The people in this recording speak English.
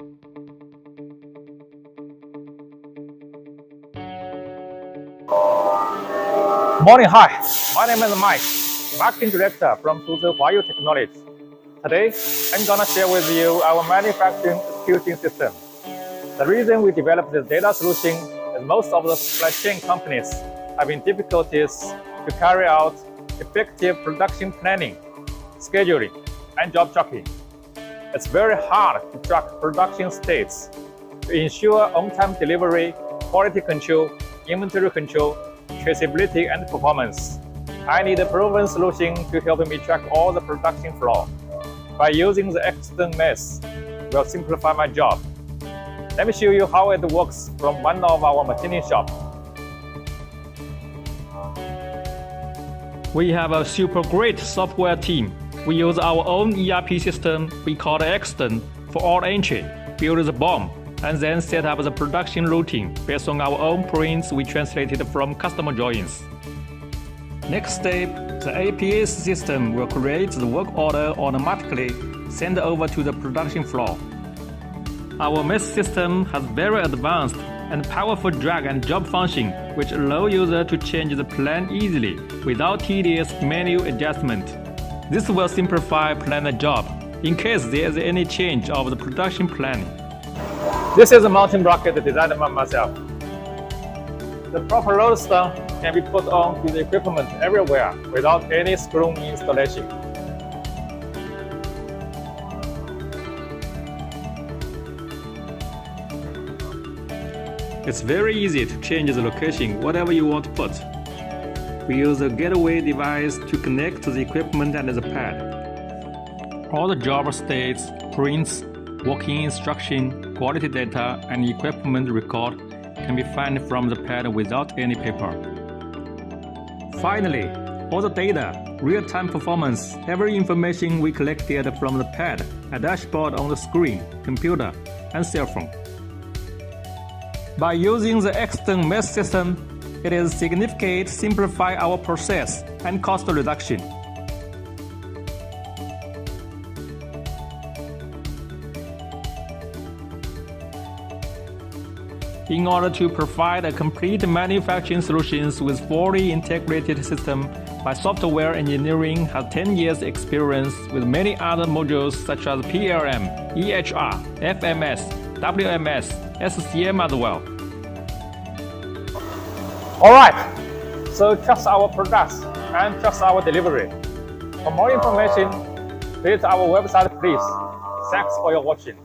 Morning, hi. My name is Mike, Marketing Director from Suzhou Huayou Technology. Today, I'm gonna share with you our manufacturing execution system. The reason we developed this data solution is most of the supply chain companies having difficulties to carry out effective production planning, scheduling, and job tracking. It's very hard to track production states to ensure on-time delivery, quality control, inventory control, traceability, and performance. I need a proven solution to help me track all the production flow. By using the external mesh, will simplify my job. Let me show you how it works from one of our machining shops. We have a super great software team. We use our own ERP system we call Extern for all entry, build the BOM, and then set up the production routine based on our own prints we translated from customer drawings. Next step, the APS system will create the work order automatically, send over to the production floor. Our mesh system has very advanced and powerful drag and drop function, which allow user to change the plan easily without tedious manual adjustment. This will simplify planner job in case there is any change of the production planning. This is a mounting bracket designed by myself. The proper lodestone can be put on to the equipment everywhere without any screw installation. It's very easy to change the location whatever you want to put. We use a gateway device to connect to the equipment and the pad. All the job states, prints, working instruction, quality data, and equipment record can be found from the pad without any paper. Finally, all the data, real-time performance, every information we collected from the pad, a dashboard on the screen, computer, and cell phone. By using the external mesh system, it is significant simplify our process and cost reduction. In order to provide a complete manufacturing solutions with fully integrated system, my software engineering has 10 years experience with many other modules such as PLM, EHR, FMS, WMS, SCM as well. Alright, so trust our products and trust our delivery. For more information, visit our website please. Thanks for your watching.